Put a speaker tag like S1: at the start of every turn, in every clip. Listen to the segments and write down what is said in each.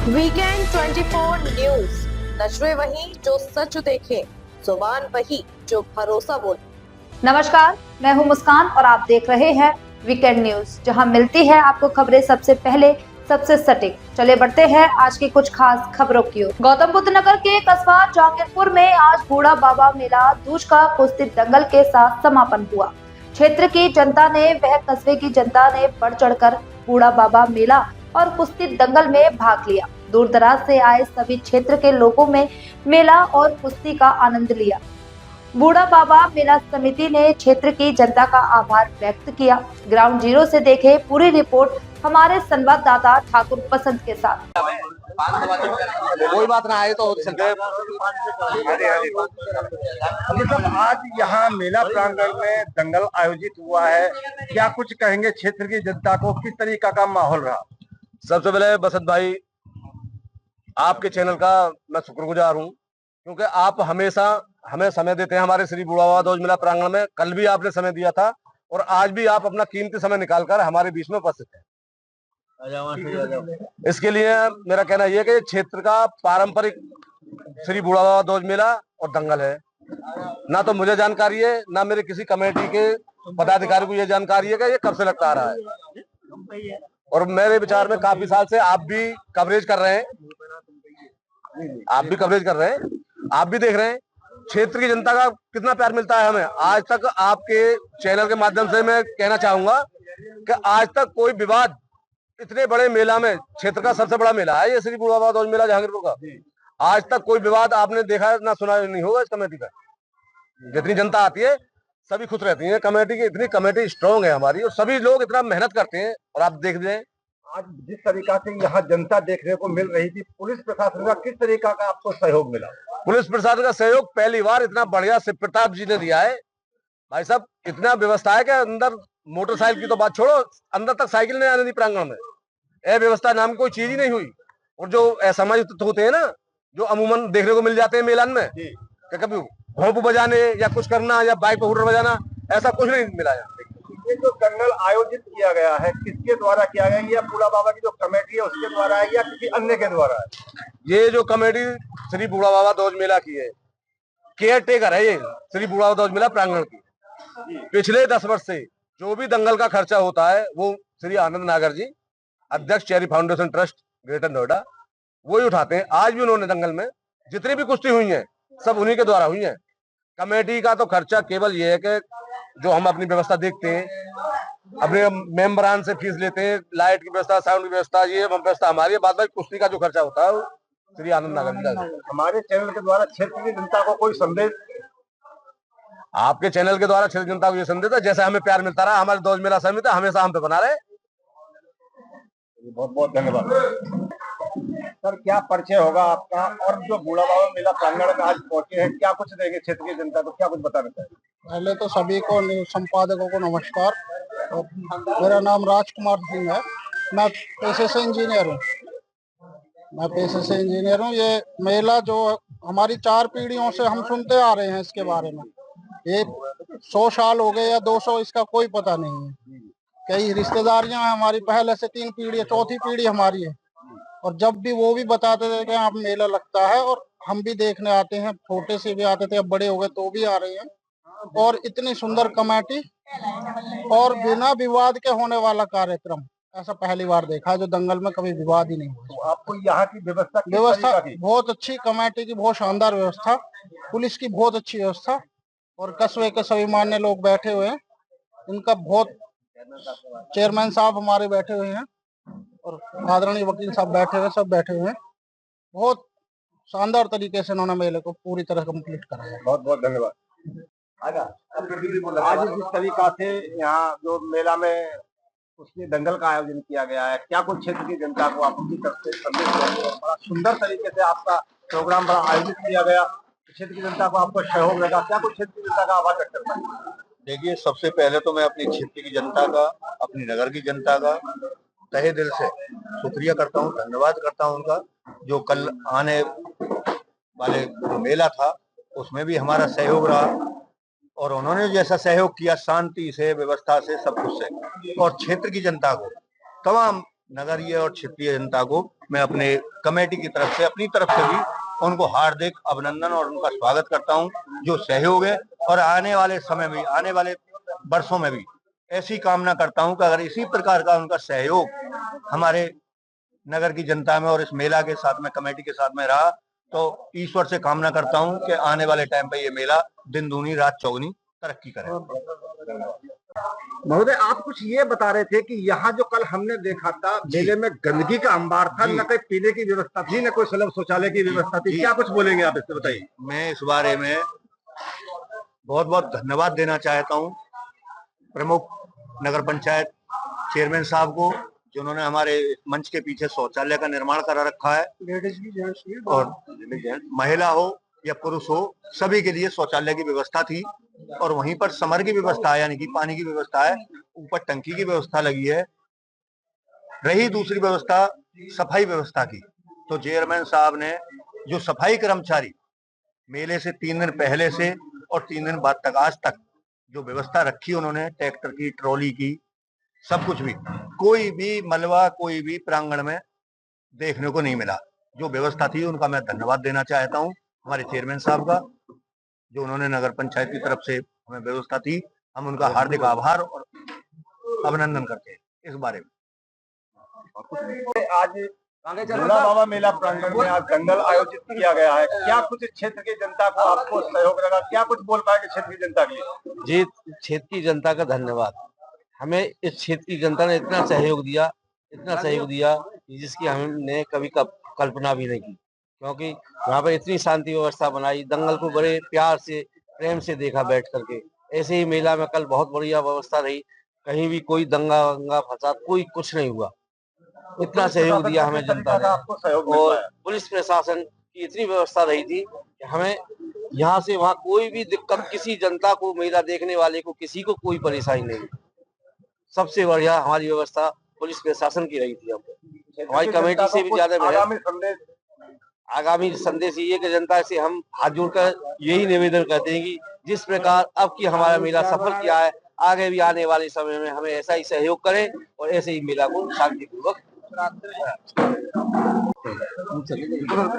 S1: Weekend 24 news, नजरें वही जो सच देखे, जुबान वही जो भरोसा बोले।
S2: नमस्कार, मैं हूं मुस्कान और आप देख रहे हैं वीकेंड न्यूज, जहां मिलती है आपको खबरें सबसे पहले, सबसे सटीक। चले बढ़ते हैं आज की कुछ खास खबरों की ओर। गौतम बुद्ध नगर के कस्बा जहांगीरपुर में आज बूढ़ा बाबा मेला दूज का कुश्ती दंगल के साथ समापन हुआ। क्षेत्र की जनता ने व कस्बे की जनता ने बढ़ चढ़कर बूढ़ा बाबा मेला और कुश्ती दंगल में भाग लिया। दूर दराज से आए सभी क्षेत्र के लोगों में मेला और कुश्ती का आनंद लिया। बूढ़ा बाबा मेला समिति ने क्षेत्र की जनता का आभार व्यक्त किया। ग्राउंड जीरो से देखे पूरी रिपोर्ट हमारे संवाददाता ठाकुर बसंत के साथ।
S3: कोई बात ना आए तो आज यहाँ मेला प्रांगण में दंगल आयोजित हुआ है, क्या कुछ कहेंगे क्षेत्र की जनता को, किस तरीका का माहौल रहा? सबसे पहले बसंत भाई, आपके चैनल का मैं शुक्रगुजार हूँ, क्योंकि आप हमेशा हमें समय देते हैं हमारे श्री बूढ़ा बाबा दूज मेला प्रांगण में। कल भी आपने समय दिया था और आज भी आप अपना कीमती समय निकालकर हमारे बीच में उपस्थित हैं। इसके लिए मेरा कहना यह है कि क्षेत्र का पारंपरिक श्री बूढ़ा बाबा दूज मेला और दंगल है। ना तो मुझे जानकारी है, ना मेरे किसी कमेटी के पदाधिकारी को यह जानकारी है कि ये कब से लगता आ रहा है। और मेरे विचार में काफी साल से आप भी कवरेज कर रहे हैं, आप भी देख रहे हैं क्षेत्र की जनता का कितना प्यार मिलता है हमें। आज तक आपके चैनल के माध्यम से मैं कहना चाहूंगा कि आज तक कोई विवाद इतने बड़े मेला में, क्षेत्र का सबसे बड़ा मेला है ये श्री बूढ़ा बाबा दूज मेला जहांगीरपुर का, आज तक कोई विवाद आपने देखा ना सुना नहीं होगा इस कमेटी का। जितनी जनता आती है सभी खुश रहती है। कमेटी की इतनी कमेटी स्ट्रांग है हमारी, और सभी लोग इतना मेहनत करते हैं। और आप देख लें आज जिस तरीका से यहाँ जनता देखने को मिल रही थी, पुलिस प्रशासन का किस तरीका का आपको सहयोग मिला? पुलिस प्रशासन का सहयोग पहली बार इतना बढ़िया शिव प्रताप जी ने दिया है। भाई साहब, इतना व्यवस्था है कि अंदर मोटरसाइकिल की तो बात छोड़ो, अंदर तक साइकिल नहीं आने दी प्रांगण में। अव्यवस्था नाम की कोई चीज ही नहीं हुई। और जो असामाजिक तत्व होते हैं ना, जो अमूमन देखने को मिल जाते हैं मेलान में, कि कभी भोंप बजाने या कुछ करना या बाइक पर हुटर बजाना, ऐसा कुछ नहीं मिला यहाँ। ये जो दंगल आयोजित किया गया है, किसके द्वारा किया गया है? या बूढ़ा बाबा की जो कमेटी है उसके द्वारा है या किसी अन्य के द्वारा है? ये जो कमेटी श्री बूढ़ा बाबा दूज मेला की है, केयर टेकर है ये श्री बूढ़ा बाबा दूज मेला प्रांगण की। पिछले 10 वर्ष से जो भी दंगल का खर्चा होता है वो श्री आनंद नागर जी, अध्यक्ष cherry foundation trust greater Noida, वो ही उठाते हैं। आज भी उन्होंने दंगल में जितनी भी कुश्ती हुई है सब उन्हीं के द्वारा हुई है। कमेटी का तो खर्चा केवल ये है कि जो हम अपनी व्यवस्था देखते हैं, अपने मेंबरान से फीस लेते हैं, लाइट की व्यवस्था, साउंड की व्यवस्था, ये व्यवस्था हमारी है। बाद में कुश्ती का जो खर्चा होता है श्री आनंद नागर जी का। हमारे चैनल के द्वारा क्षेत्र की जनता को कोई संदेश? आपके चैनल के द्वारा क्षेत्र जनता को ये संदेश है, जैसे हमें प्यार मिलता रहा हमारे दूज मेला समिति हमेशा हम पे बना रहे। बहुत बहुत धन्यवाद सर। क्या परिचय होगा आपका, और जो बूढ़ा बाबा मेला प्रांगण में आज पहुंचे हैं, क्या कुछ देंगे क्षेत्र की जनता को, क्या कुछ बताना चाहिए?
S4: पहले तो सभी को संपादकों को नमस्कार। और मेरा नाम राजकुमार सिंह है। मैं पेशे से इंजीनियर हूँ। ये मेला जो हमारी 4 पीढ़ियों से हम सुनते आ रहे हैं इसके बारे में, ये 100 साल हो गए या 200, इसका कोई पता नहीं है। कई रिश्तेदारियां हैं हमारी, पहले से 3 पीढ़ी, 4थी पीढ़ी हमारी है। और जब भी वो भी बताते थे कि यहाँ मेला लगता है और हम भी देखने आते हैं। छोटे से भी आते थे, अब बड़े हो गए तो भी आ रहे हैं। और इतनी सुंदर कमेटी और बिना विवाद के होने वाला कार्यक्रम, ऐसा पहली बार देखा जो दंगल में कभी विवाद ही नहीं हुआ।
S3: तो आपको यहाँ की व्यवस्था
S4: बहुत अच्छी, कमेटी की बहुत शानदार व्यवस्था, पुलिस की बहुत अच्छी व्यवस्था, और कस्बे के सभी मान्य लोग बैठे हुए हैं। इनका बहुत, चेयरमैन साहब हमारे बैठे हुए हैं और आदरणीय वकील साहब बैठे हुए, सब बैठे हुए हैं। बहुत शानदार तरीके से उन्होंने मेले को पूरी तरह कंप्लीट कराया।
S3: बहुत बहुत धन्यवाद। आज जिस तरीका से यहाँ जो मेला में उसके दंगल का आयोजन किया गया है, क्या कुछ क्षेत्र की जनता को आपकी तरफ से संदेश देंगे? बड़ा सुंदर तरीके से आपका प्रोग्राम बड़ा आयोजित किया गया, क्षेत्र की जनता को आपको सहयोग लगा, क्या कुछ क्षेत्र की जनता का आभार व्यक्त करता है?
S5: देखिए, सबसे पहले तो मैं अपनी क्षेत्र की जनता का, अपनी नगर की जनता का तहे दिल से शुक्रिया करता हूँ, धन्यवाद करता हूँ उनका। जो कल आने वाले जो मेला था उसमें भी हमारा सहयोग रहा, और उन्होंने जैसा सहयोग किया शांति से, व्यवस्था से, सब कुछ से। और क्षेत्र की जनता को, तमाम नगरीय और क्षेत्रीय जनता को मैं अपने कमेटी की तरफ से, अपनी तरफ से भी उनको हार्दिक अभिनंदन और उनका स्वागत करता हूं, जो सहयोग है। और आने वाले समय में, आने वाले वर्षों में भी ऐसी कामना करता हूं कि अगर इसी प्रकार का उनका सहयोग हमारे नगर की जनता में और इस मेला के साथ में, कमेटी के साथ में रहा, तो ईश्वर से कामना करता हूं कि आने वाले टाइम पे ये मेला दिन दूनी रात चौगुनी तरक्की करे।
S6: महोदय, आप कुछ ये बता रहे थे कि यहाँ जो कल हमने देखा था, मेले में गंदगी का अंबार था, न कोई पीने की व्यवस्था थी, न कोई सुलभ शौचालय की व्यवस्था थी। क्या कुछ बोलेंगे आप इससे, बताइए।
S5: मैं इस बारे में बहुत बहुत धन्यवाद देना चाहता हूँ प्रमुख नगर पंचायत चेयरमैन साहब को, जिन्होंने हमारे मंच के पीछे शौचालय का निर्माण करा रखा है। और महिला हो या पुरुष हो, सभी के लिए शौचालय की व्यवस्था थी। और वहीं पर समर की व्यवस्था है, यानी कि पानी की व्यवस्था है, ऊपर टंकी की व्यवस्था लगी है। रही दूसरी व्यवस्था सफाई व्यवस्था की, तो चेयरमैन साहब ने जो सफाई कर्मचारी मेले से 3 दिन पहले से और 3 दिन बाद तक, आज तक जो व्यवस्था रखी उन्होंने, ट्रैक्टर की, ट्रॉली की, सब कुछ भी, कोई भी मलबा, कोई भी प्रांगण में देखने को नहीं मिला। जो व्यवस्था थी उनका मैं धन्यवाद देना चाहता हूं, हमारे चेयरमैन साहब का, जो उन्होंने नगर पंचायत की तरफ से हमें व्यवस्था थी। हम उनका हार्दिक आभार और अभिनंदन करते हैं इस बारे में।
S6: आज भोला बाबा मेला प्रांगण में आज दंगल आयोजित किया गया है। क्या कुछ क्षेत्र की जनता को आपको सहयोग लगा? क्या कुछ बोल पाएंगे क्षेत्र की जनता के लिए?
S3: जी, क्षेत्र की जनता का धन्यवाद। हमें इस क्षेत्र की जनता ने इतना सहयोग दिया जिसकी हमने कभी कल्पना भी नहीं की, क्योंकि यहाँ पर इतनी शांति व्यवस्था बनाई, दंगल को बड़े प्यार से, प्रेम से देखा बैठ करके। ऐसे ही मेला में कल बहुत बढ़िया व्यवस्था रही, कहीं भी कोई दंगा वंगा फसाद कोई कुछ नहीं हुआ। इतना सहयोग दिया हमें जनता ने। और पुलिस प्रशासन की इतनी व्यवस्था रही थी कि हमें यहाँ से वहाँ कोई भी दिक्कत, किसी जनता को, मेला देखने वाले को, किसी को कोई परेशानी नहीं। सबसे बढ़िया हमारी व्यवस्था पुलिस प्रशासन की रही थी। हमको हमारी कमेटी से भी ज्यादा आगामी संदेश ये कि जनता से हम हाथ जोड़कर यही निवेदन करते हैं कि जिस प्रकार अब की हमारा मेला सफल किया है, आगे भी आने वाले समय में हमें ऐसा ही सहयोग करें और ऐसे ही मेला को शांतिपूर्वक।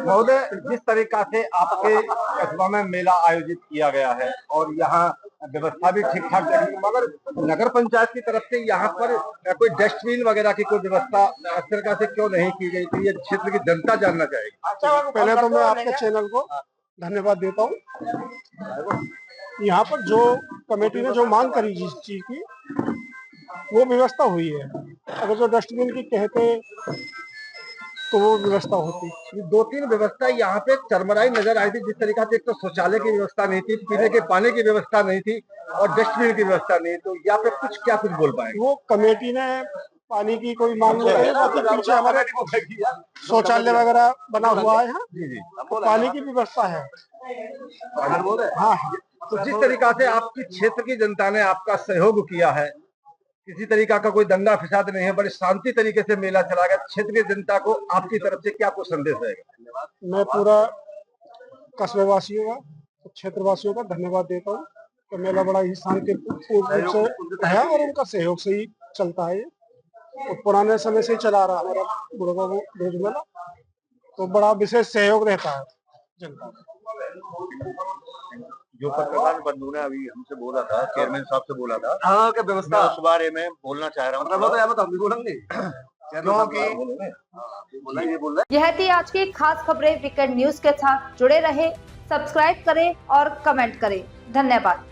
S6: महोदय, जिस तरीका से आपके कस्बा में मेला आयोजित किया गया है और यहाँ व्यवस्था भी ठीक ठाक लगी, मगर नगर पंचायत की तरफ से यहाँ पर कोई डस्टबिन वगैरह की कोई व्यवस्था इस तरीका से क्यों नहीं की गई थी? ये क्षेत्र की जनता जानना चाहेगी।
S4: पहले तो मैं आपके चैनल को धन्यवाद देता हूँ। यहाँ पर जो कमेटी ने जो मांग करी जिस चीज की, वो व्यवस्था हुई है। अगर जो डस्टबिन की कहते तो वो व्यवस्था होती।
S6: 2-3 व्यवस्था यहाँ पे चरमराई नजर आई थी। जिस तरीका से एक तो शौचालय की व्यवस्था नहीं थी, पीने के पानी की व्यवस्था नहीं थी और डस्टबिन की व्यवस्था नहीं, तो यहाँ पे क्या कुछ बोल पाएंगे?
S4: वो कमेटी ने पानी की कोई मांग नहीं की, बाकी पीछे हमारे शौचालय वगैरह बना हुआ है यहाँ, तो पानी की व्यवस्था है।
S6: हाँ, तो जिस तरीका से आपकी क्षेत्र की जनता ने आपका सहयोग किया है, किसी तरीका का कोई दंगा फसाद नहीं है, बड़े शांति तरीके से मेला चला गया, क्षेत्र की जनता को आपकी तरफ से क्या कुछ संदेश रहेगा?
S4: मैं पूरा कस्बे वासियों का, क्षेत्र वासियों का धन्यवाद देता हूँ कि मेला बड़ा ही शांतिपूर्ण रूप से है और उनका सहयोग से ही चलता है। और पुराने समय से ही चला रहा हमारा बुढ़वा भोज मेला, तो बड़ा विशेष सहयोग रहता है जनता का।
S5: जो पत्रकार बंधु ने अभी हमसे बोला था, चेयरमैन साहब से बोला था,
S6: हाँ, क्या व्यवस्था,
S5: उस बारे में बोलना चाह रहा हूँ।
S2: यह थी आज की खास खबरें वीकेंड न्यूज के साथ। जुड़े रहे, सब्सक्राइब करें और कमेंट करें। धन्यवाद।